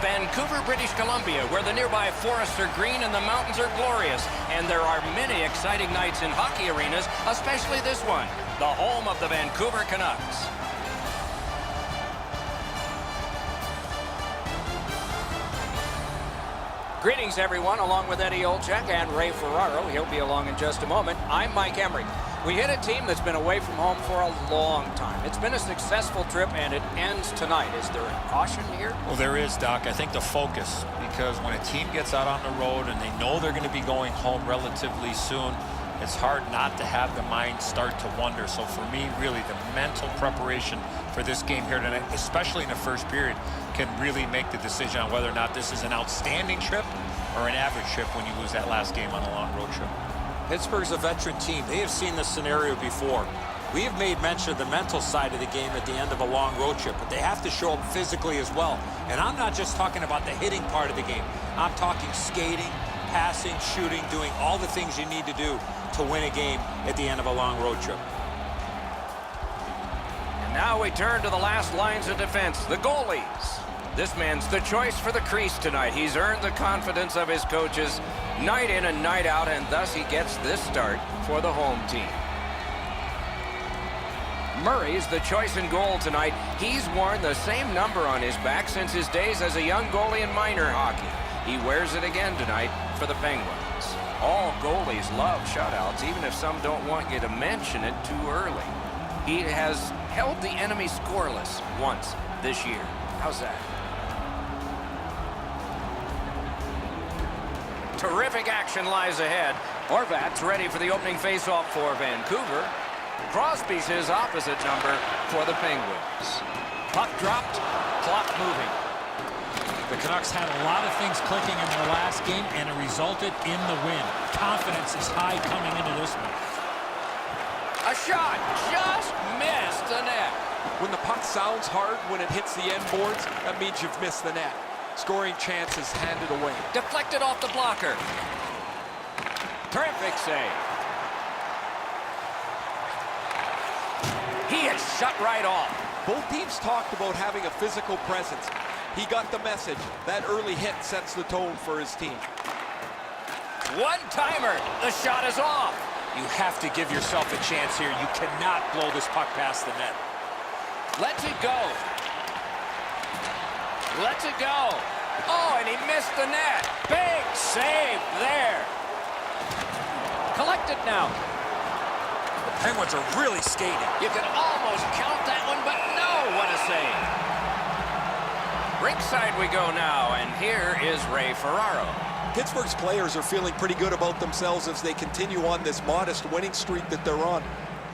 Vancouver, British Columbia, where the nearby forests are green and the mountains are glorious. And there are many exciting nights in hockey arenas, especially this one, the home of the Vancouver Canucks. Greetings, everyone, along with Eddie Olczyk and Ray Ferraro. He'll be along in just a moment. I'm Mike Emrick. We hit a team that's been away from home for a long time. It's been a successful trip, and it ends tonight. Is there a caution here? Well, there is, Doc. I think the focus, because when a team gets out on the road and they know they're going to be going home relatively soon, it's hard not to have the mind start to wonder. So for me, really, the mental preparation for this game here tonight, especially in the first period, can really make the decision on whether or not this is an outstanding trip or an average trip when you lose that last game on a long road trip. Pittsburgh's a veteran team. They have seen this scenario before. We have made mention of the mental side of the game at the end of a long road trip, but they have to show up physically as well. And I'm not just talking about the hitting part of the game. I'm talking skating, passing, shooting, doing all the things you need to do to win a game at the end of a long road trip. And now we turn to the last lines of defense, the goalies. This man's the choice for the crease tonight. He's earned the confidence of his coaches night in and night out, and thus he gets this start for the home team. Murray's the choice in goal tonight. He's worn the same number on his back since his days as a young goalie in minor hockey. He wears it again tonight for the Penguins. All goalies love shutouts, even if some don't want you to mention it too early. He has held the enemy scoreless once this year. How's that? Terrific action lies ahead. Horvat's ready for the opening faceoff for Vancouver. Crosby's his opposite number for the Penguins. Puck dropped, clock moving. The Canucks had a lot of things clicking in their last game, and it resulted in the win. Confidence is high coming into this one. A shot just missed the net. When the puck sounds hard when it hits the end boards, that means you've missed the net. Scoring chances handed away. Deflected off the blocker. Terrific save. He is shut right off. Both teams talked about having a physical presence. He got the message. That early hit sets the tone for his team. One-timer. The shot is off. You have to give yourself a chance here. You cannot blow this puck past the net. Lets it go. Lets it go. Oh, and he missed the net. Big save there. Collected now. The Penguins are really skating. You can almost count that one, but no, what a save. Rinkside we go now, and here is Ray Ferraro. Pittsburgh's players are feeling pretty good about themselves as they continue on this modest winning streak that they're on.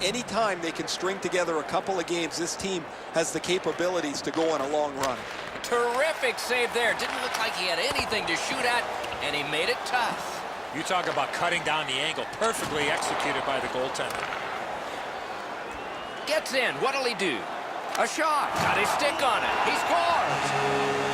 Anytime they can string together a couple of games, this team has the capabilities to go on a long run. Terrific save there. Didn't look like he had anything to shoot at, and he made it tough. You talk about cutting down the angle. Perfectly executed by the goaltender. Gets in. What'll he do? A shot. Got his stick on it. He scores.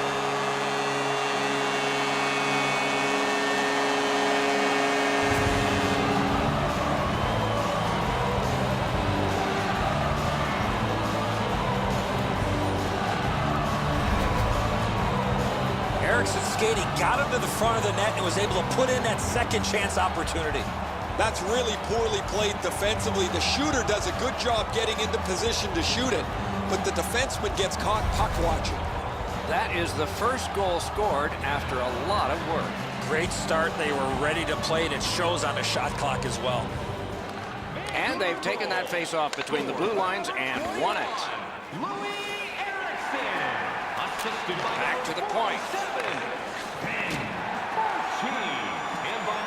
Ericsson's skating got him to the front of the net and was able to put in that second chance opportunity. That's really poorly played defensively. The shooter does a good job getting into position to shoot it, but the defenseman gets caught puck watching. That is the first goal scored after a lot of work. Great start. They were ready to play, and it shows on the shot clock as well. And they've taken that face-off between the blue lines and won it. Back to the point.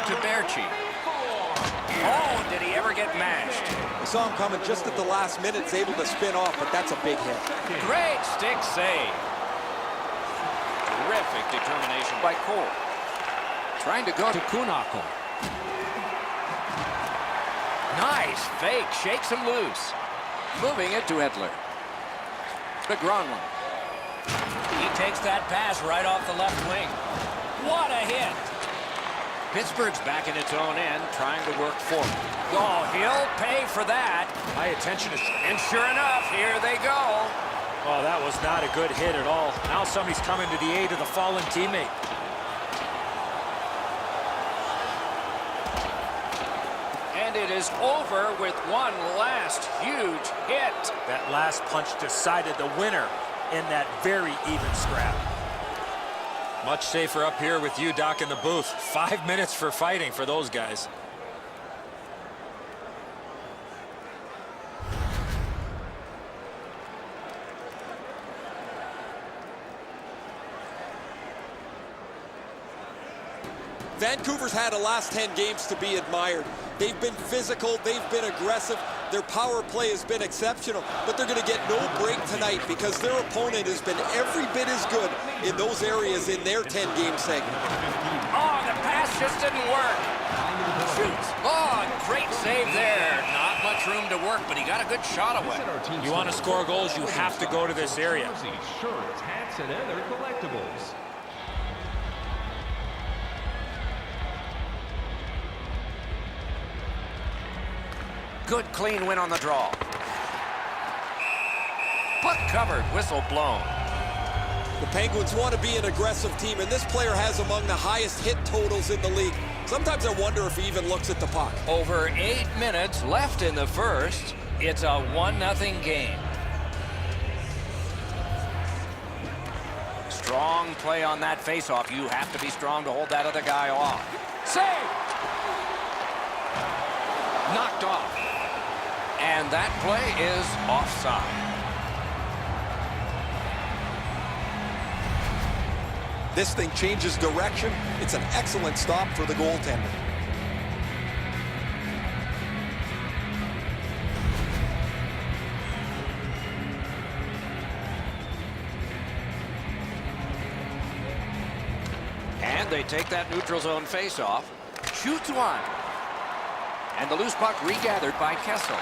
To Berchi. Oh, did he ever get mashed? I saw him coming just at the last minute, is able to spin off, but that's a big hit. Great stick save. Terrific determination by Cole. Trying to go to Kuhnhackl. Nice fake, shakes him loose. Moving it to Edler. The Gronlund. He takes that pass right off the left wing. What a hit. Pittsburgh's back in its own end, trying to work forward. Oh, he'll pay for that. High attention. And sure enough, here they go. Oh, that was not a good hit at all. Now somebody's coming to the aid of the fallen teammate. And it is over with one last huge hit. That last punch decided the winner in that very even scrap. Much safer up here with you, Doc, in the booth. 5 minutes for fighting for those guys. Vancouver's had the last 10 games to be admired. They've been physical, they've been aggressive, their power play has been exceptional, but they're going to get no break tonight because their opponent has been every bit as good in those areas in their 10-game segment. Oh, the pass just didn't work. Shoots. Oh, great save there. Not much room to work, but he got a good shot away. You want to score goals, you have to go to this area. Shirts, hats, and other collectibles. Good clean win on the draw. Puck covered, whistle blown. The Penguins want to be an aggressive team, and this player has among the highest hit totals in the league. Sometimes I wonder if he even looks at the puck. Over 8 minutes left in the first. It's a 1-0 game. Strong play on that faceoff. You have to be strong to hold that other guy off. Save! Knocked off. And that play is offside. This thing changes direction. It's an excellent stop for the goaltender. And they take that neutral zone faceoff. Shoots one. And the loose puck regathered by Kessel.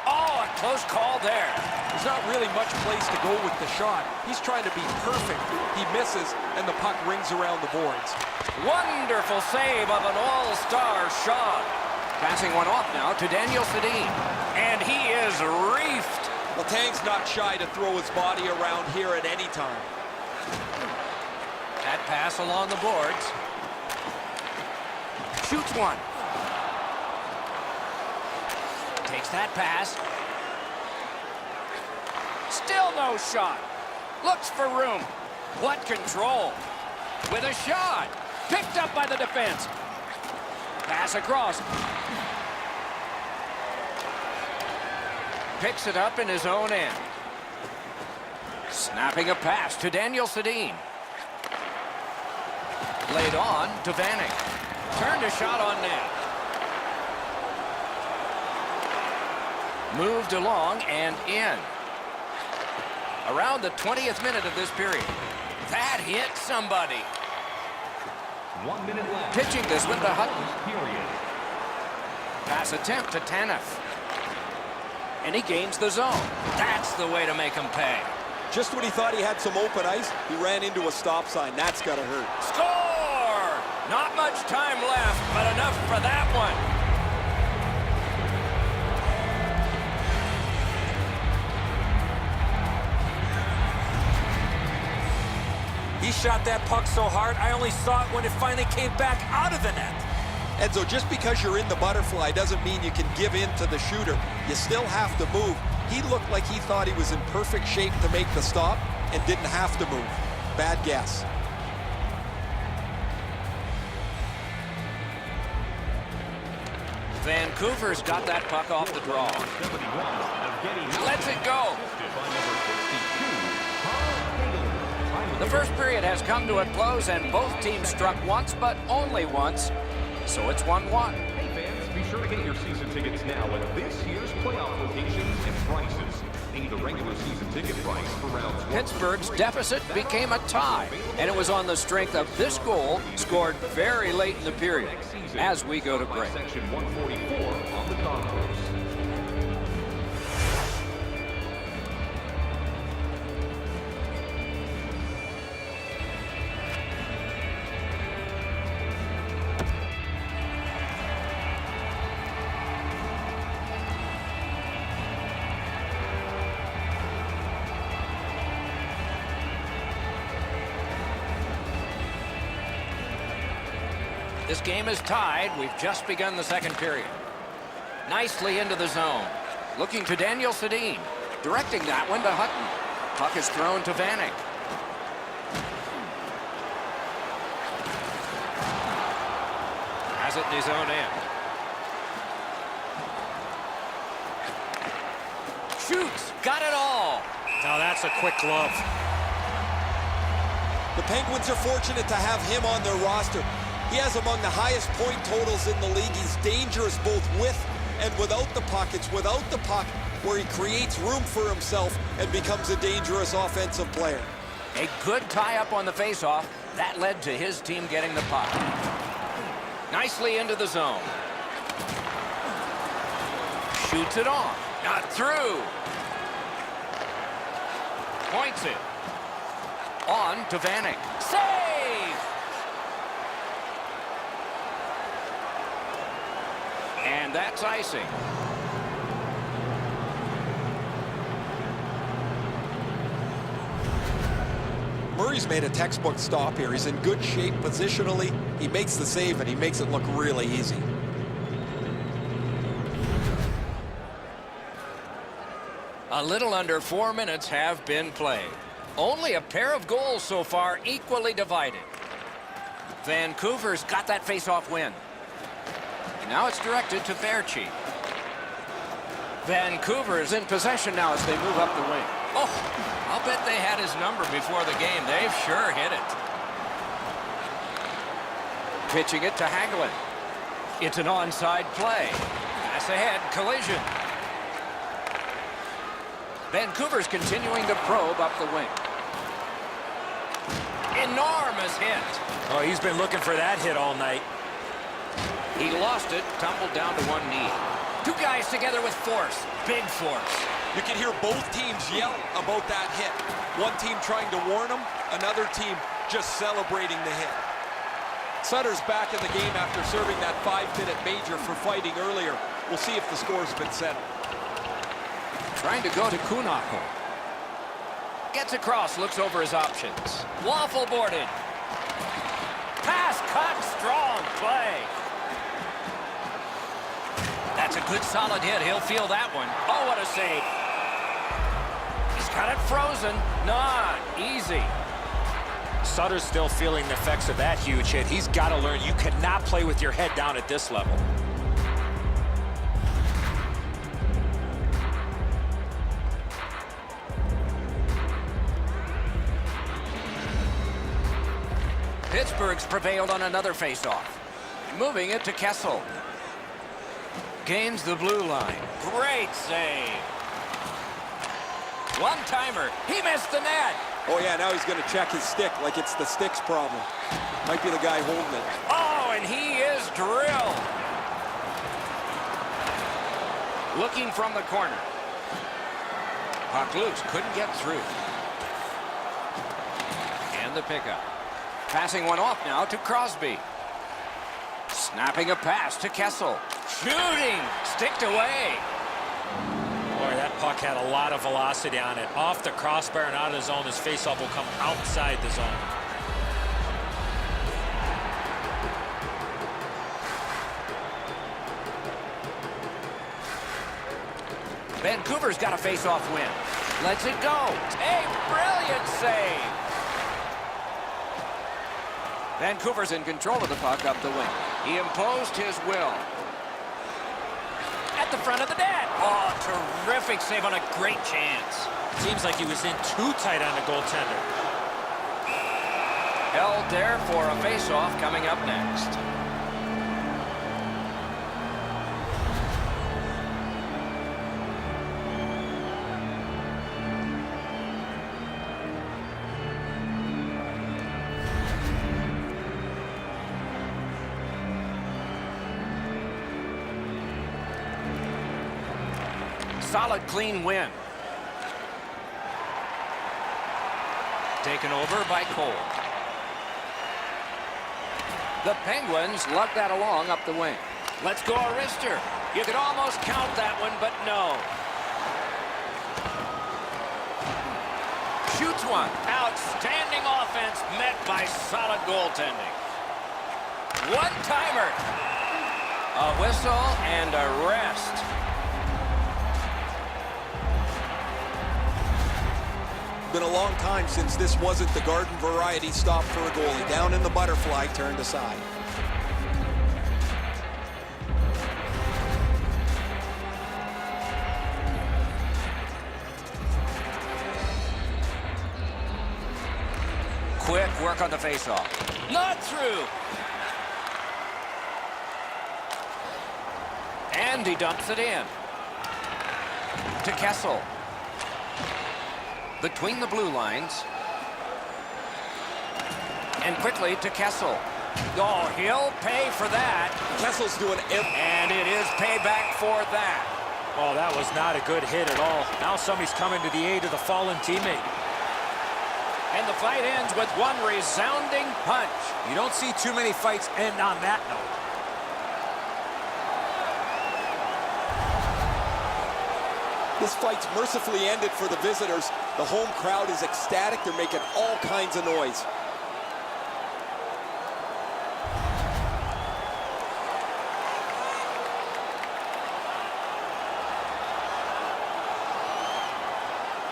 Oh, a close call there. There's not really much place to go with the shot. He's trying to be perfect. He misses, and the puck rings around the boards. Wonderful save of an all-star shot. Passing one off now to Daniel Sedin. And he is reefed. Letang's not shy to throw his body around here at any time. That pass along the boards. Shoots one. Takes that pass. Still no shot. Looks for room. What control. With a shot. Picked up by the defense. Pass across. Picks it up in his own end. Snapping a pass to Daniel Sedin. Laid on to Vanek. Turned a shot on net. Moved along and in. Around the 20th minute of this period. That hit somebody. 1 minute left. Pitching this one to Hutton. Period. Pass attempt to Tanev. And he gains the zone. That's the way to make him pay. Just when he thought he had some open ice, he ran into a stop sign. That's got to hurt. Score! Not much time left, but enough for that one. He shot that puck so hard, I only saw it when it finally came back out of the net. Enzo, just because you're in the butterfly doesn't mean you can give in to the shooter. You still have to move. He looked like he thought he was in perfect shape to make the stop and didn't have to move. Bad guess. Vancouver's got that puck off the draw. Lets it go. The first period has come to a close, and both teams struck once, but only once. So it's 1-1. Hey fans, be sure to get your season tickets now at this year's playoff locations and prices. Pay the regular season ticket price for rounds 1. Pittsburgh's deficit became a tie, and it was on the strength of this goal scored very late in the period as we go to break. Section 144 on the concourse. This game is tied. We've just begun the second period. Nicely into the zone. Looking to Daniel Sedin. Directing that one to Hutton. Puck is thrown to Vanek. Has it in his own end. Shoots. Got it all. Now that's a quick glove. The Penguins are fortunate to have him on their roster. He has among the highest point totals in the league. He's dangerous both with and without the puck. It's without the puck where he creates room for himself and becomes a dangerous offensive player. A good tie-up on the face-off. That led to his team getting the puck. Nicely into the zone. Shoots it on. Not through. Points it. On to Vanek. Save! And that's icing. Murray's made a textbook stop here. He's in good shape positionally. He makes the save, and he makes it look really easy. A little under 4 minutes have been played. Only a pair of goals so far, equally divided. Vancouver's got that face-off win. And now it's directed to Fairchief. Vancouver's in possession now as they move up the wing. Oh, I'll bet they had his number before the game. They've sure hit it. Pitching it to Hagelin. It's an onside play. Pass ahead, collision. Vancouver's continuing to probe up the wing. Enormous hit. Oh, he's been looking for that hit all night. He lost it, tumbled down to one knee. Two guys together with force, big force. You can hear both teams yell about that hit. One team trying to warn them, another team just celebrating the hit. Sutter's back in the game after serving that 5-minute major for fighting earlier. We'll see if the score's been set. Trying to go to Kuhnhackl. Gets across, looks over his options. Waffle boarded. Pass cut, strong play. That's a good solid hit. He'll feel that one. Oh, what a save. He's got it frozen. Not easy. Sutter's still feeling the effects of that huge hit. He's got to learn you cannot play with your head down at this level. Pittsburgh's prevailed on another faceoff. Moving it to Kessel. Gains the blue line. Great save. One-timer. He missed the net. Oh, yeah, now he's going to check his stick like it's the stick's problem. Might be the guy holding it. Oh, and he is drilled. Looking from the corner. Puck loose. Couldn't get through. And the pickup. Passing one off now to Crosby. Snapping a pass to Kessel. Shooting. Sticked away. Boy, that puck had a lot of velocity on it. Off the crossbar and out of the zone. This faceoff will come outside the zone. Vancouver's got a face-off win. Lets it go. A brilliant save. Vancouver's in control of the puck up the wing. He imposed his will. At the front of the net. Oh, terrific save on a great chance. Seems like he was in too tight on the goaltender. Held there for a face-off coming up next. Solid, clean win. Taken over by Cole. The Penguins lug that along up the wing. Let's go, Arister. You could almost count that one, but no. Shoots one. Outstanding offense met by solid goaltending. One-timer. A whistle and a rest. Been a long time since this wasn't the garden variety stop for a goalie. Down in the butterfly, turned aside. Quick work on the faceoff. Not through. And he dumps it in. To Kessel. Between the blue lines. And quickly to Kessel. Oh, he'll pay for that. Kessel's doing everything. And it is payback for that. Oh, that was not a good hit at all. Now somebody's coming to the aid of the fallen teammate. And the fight ends with one resounding punch. You don't see too many fights end on that note. This fight's mercifully ended for the visitors. The home crowd is ecstatic. They're making all kinds of noise.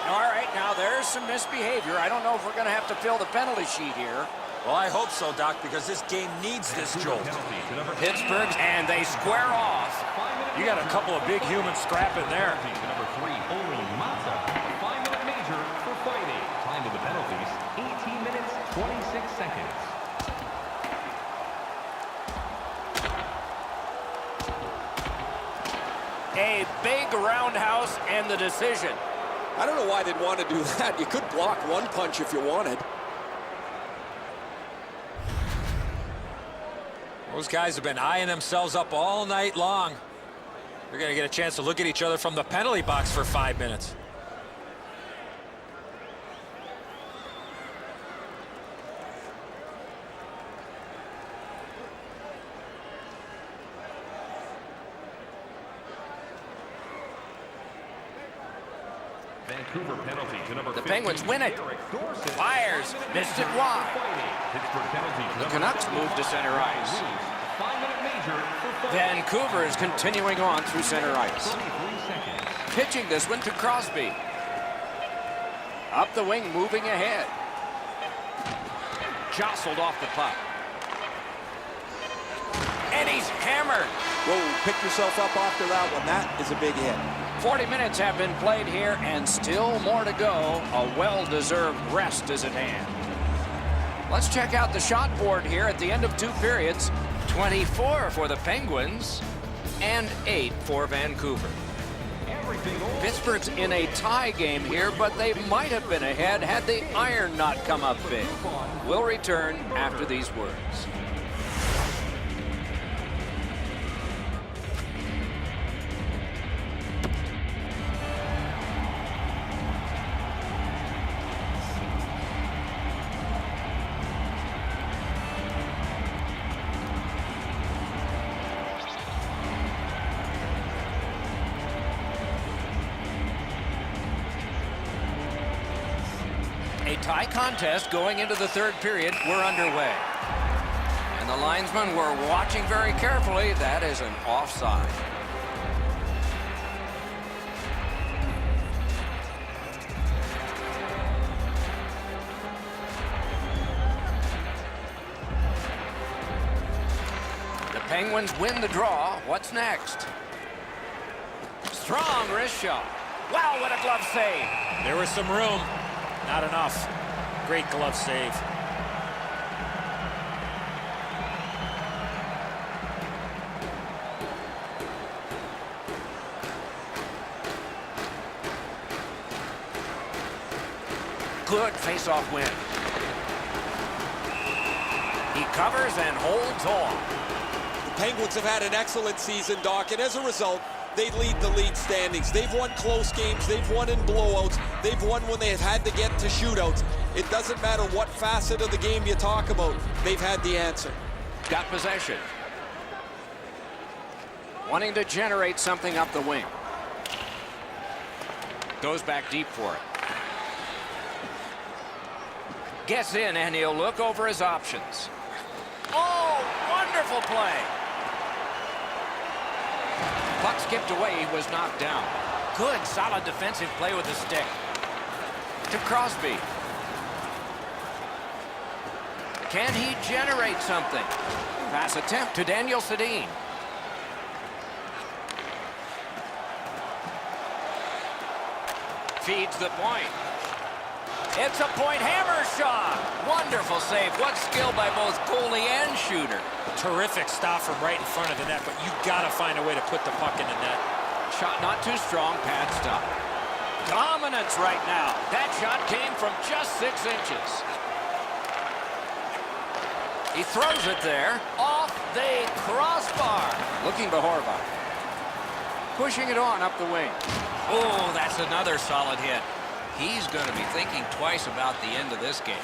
All right, now there's some misbehavior. I don't know if we're going to have to fill the penalty sheet here. Well, I hope so, Doc, because this game needs this jolt. Pittsburgh, and they square off. You got a couple of big humans scrapping there. Number 3, only Maatta. A 5-minute major for fighting. Time of the penalties, 18 minutes, 26 seconds. A big roundhouse and the decision. I don't know why they'd want to do that. You could block one punch if you wanted. Those guys have been eyeing themselves up all night long. They're going to get a chance to look at each other from the penalty box for 5 minutes. Vancouver penalty to number 15. The Penguins win it. Fires, missed it wide. The Canucks move to center ice. Vancouver is continuing on through center ice. Pitching this one to Crosby. Up the wing, moving ahead. Jostled off the puck. And he's hammered. Whoa, pick yourself up after that one. That is a big hit. 40 minutes have been played here and still more to go. A well-deserved rest is at hand. Let's check out the shot board here at the end of 2 periods. 24 for the Penguins and 8 for Vancouver. Pittsburgh's in a tie game here, but they might have been ahead had the iron not come up big. We'll return after these words. A tie contest going into the 3rd period. We're underway. And the linesmen were watching very carefully. That is an offside. The Penguins win the draw. What's next? Strong wrist shot. Wow, what a glove save. There was some room. Not enough. Great glove save. Good face-off win. He covers and holds on. The Penguins have had an excellent season, Doc, and as a result, they lead the league standings. They've won close games. They've won in blowouts. They've won when they have had to get to shootouts. It doesn't matter what facet of the game you talk about. They've had the answer. Got possession. Wanting to generate something up the wing. Goes back deep for it. Gets in, and he'll look over his options. Oh, wonderful Wonderful play. Puck skipped away. He was knocked down. Good, solid defensive play with the stick. To Crosby. Can he generate something? Pass attempt to Daniel Sedin. Feeds the point. It's a point hammer shot. Wonderful save. What skill by both goalie and shooter. Terrific stop from right in front of the net, but you got to find a way to put the puck in the net. Shot not too strong. Pad stop. Dominance right now. That shot came from just 6 inches. He throws it there. Off the crossbar. Looking to Horvath. Pushing it on up the wing. Oh, that's another solid hit. He's going to be thinking twice about the end of this game.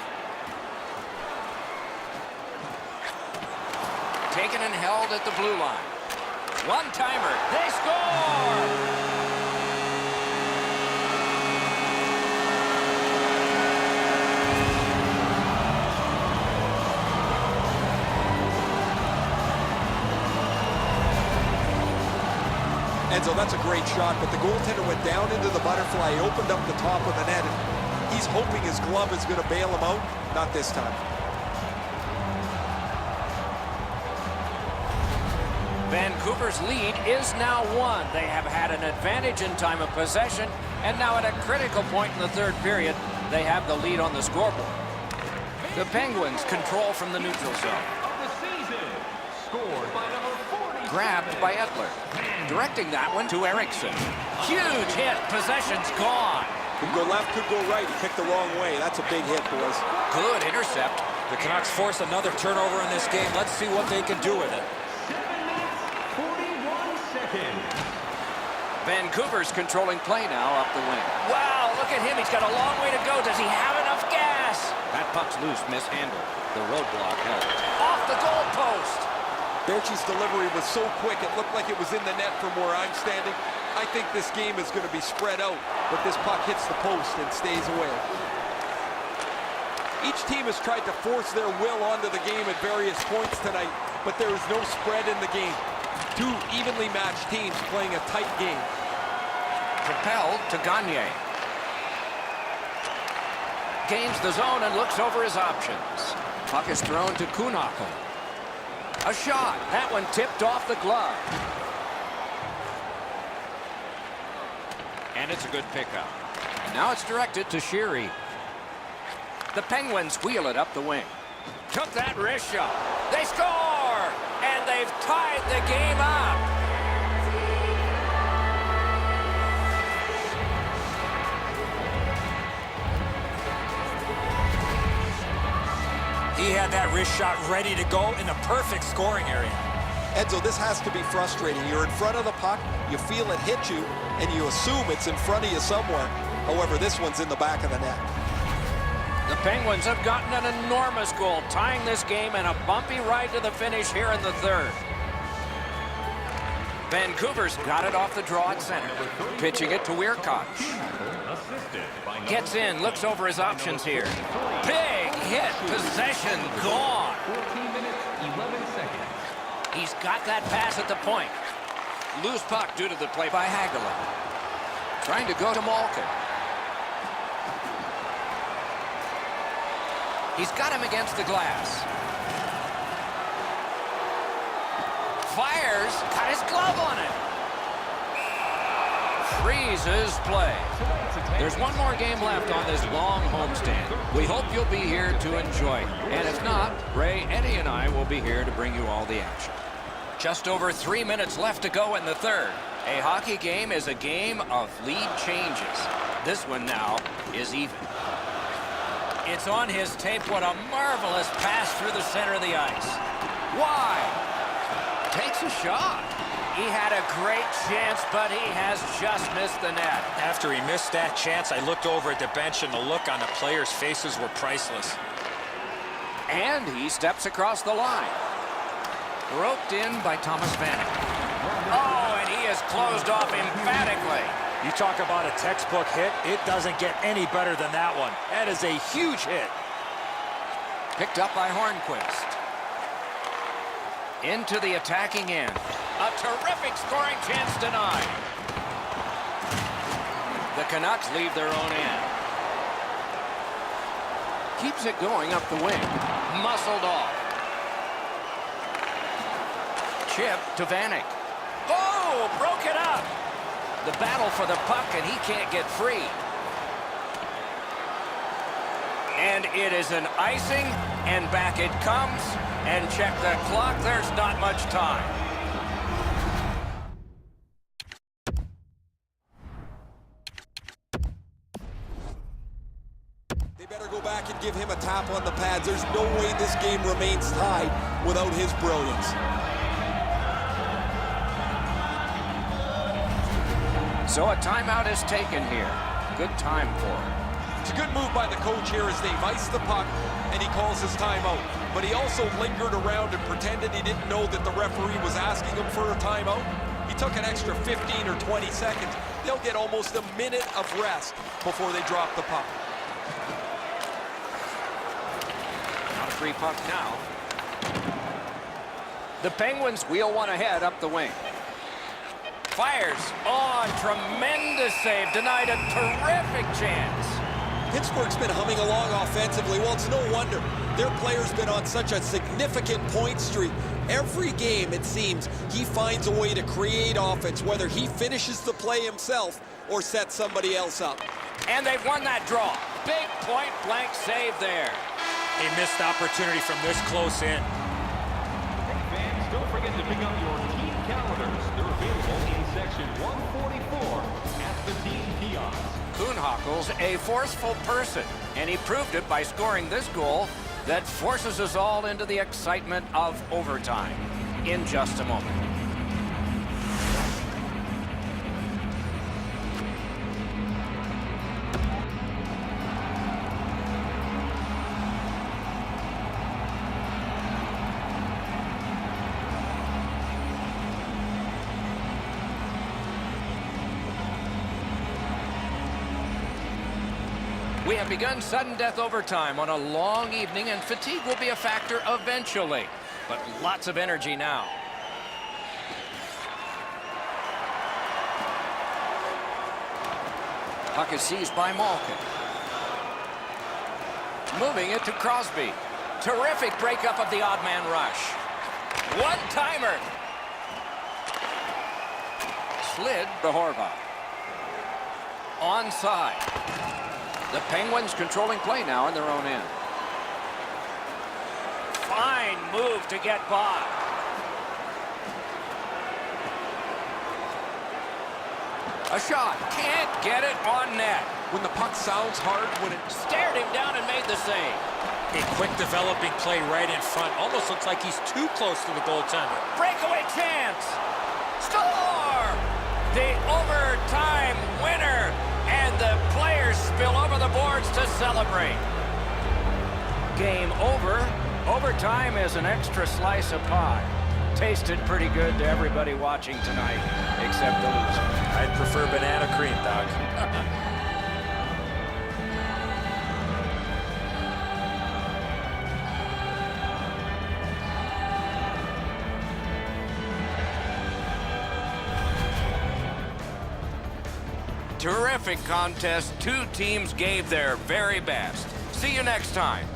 Taken and held at the blue line. One-timer. They score! Enzo, that's a great shot, but the goaltender went down into the butterfly. He opened up the top of the net, and he's hoping his glove is going to bail him out. Not this time. Vancouver's lead is now 1. They have had an advantage in time of possession, and now at a critical point in the third period, they have the lead on the scoreboard. The Penguins control from the neutral zone. Scored by number 40. Grabbed by Edler. Directing that one to Eriksson. Huge hit. Possession's gone. Could go left, could go right. He picked the wrong way. That's a big hit, boys. Good intercept. The Canucks force another turnover in this game. Let's see what they can do with it. 7 minutes, 41 seconds. Vancouver's controlling play now up the wing. Wow, look at him. He's got a long way to go. Does he have enough gas? That puck's loose, mishandled. The roadblock held. Off the goal post. Berchi's delivery was so quick, it looked like it was in the net from where I'm standing. I think this game is going to be spread out, but this puck hits the post and stays away. Each team has tried to force their will onto the game at various points tonight, but there is no spread in the game. Two evenly matched teams playing a tight game. Propelled to Gagne. Gains the zone and looks over his options. Puck is thrown to Kuhnhackl. A shot. That one tipped off the glove. And it's a good pickup. And now it's directed to Sheary. The Penguins wheel it up the wing. Took that wrist shot. They score! And they've tied the game up. He had that wrist shot ready to go in the perfect scoring area. Enzo, this has to be frustrating. You're in front of the puck, you feel it hit you, and you assume it's in front of you somewhere. However, this one's in the back of the net. The Penguins have gotten an enormous goal, tying this game and a bumpy ride to the finish here in the third. Vancouver's got it off the draw at center. Pitching it to Weirkoch. Gets in, looks over his options here. Big hit, possession gone. 14 minutes, 11 seconds. He's got that pass at the point. Loose puck due to the play by Hagelin. Trying to go to Malkin. He's got him against the glass. Fires, got his glove on it. Freezes play. There's one more game left on this long homestand. We hope you'll be here to enjoy. And if not, Ray, Eddie, and I will be here to bring you all the action. Just over 3 minutes left to go in the third. A hockey game is a game of lead changes. This one now is even. It's on his tape. What a marvelous pass through the center of the ice. Wide. Takes a shot. He had a great chance, but he has just missed the net. After he missed that chance, I looked over at the bench, and the look on the players' faces were priceless. And he steps across the line. Roped in by Thomas Vanek. Oh, and he is closed off emphatically. You talk about a textbook hit, it doesn't get any better than that one. That is a huge hit. Picked up by Hornqvist. Into the attacking end. A terrific scoring chance denied. The Canucks leave their own end. Keeps it going up the wing. Muscled off. Chip to Vanek. Oh, broke it up. The battle for the puck, and he can't get free. And it is an icing, and back it comes. And check the clock. There's not much time. They better go back and give him a tap on the pads. There's no way this game remains tied without his brilliance. So a timeout is taken here. Good time for him. It's a good move by the coach here as they've iced the puck and he calls his timeout. But he also lingered around and pretended he didn't know that the referee was asking him for a timeout. He took an extra 15 or 20 seconds. They'll get almost a minute of rest before they drop the puck. Not a free puck now. The Penguins wheel one ahead up the wing. Fires on, tremendous save, denied a terrific chance. Pittsburgh's been humming along offensively. Well, it's no wonder. Their player's been on such a significant point streak. Every game, it seems, he finds a way to create offense, whether he finishes the play himself or sets somebody else up. And they've won that draw. Big point-blank save there. A missed opportunity from this close in. Hey fans, don't forget to pick up your team calendars. They're available in section 144 at the team kiosk. Kuhnhackl's a forceful person, and he proved it by scoring this goal that forces us all into the excitement of overtime in just a moment. We have begun sudden death overtime on a long evening, and fatigue will be a factor eventually. But lots of energy now. Puck is seized by Malkin. Moving it to Crosby. Terrific breakup of the odd man rush. One-timer. Slid to Horvath. Onside. The Penguins controlling play now in their own end. Fine move to get by. A shot. Can't get it on net. When the puck sounds hard, when it Stared him down and made the save. A quick developing play right in front. Almost looks like he's too close to the goaltender. Breakaway chance. Score! The overtime winner. And the players spill over the boards to celebrate. Game over. Overtime is an extra slice of pie. Tasted pretty good to everybody watching tonight, except the loser. I'd prefer banana cream, Doc. Terrific contest. Two teams gave their very best. See you next time.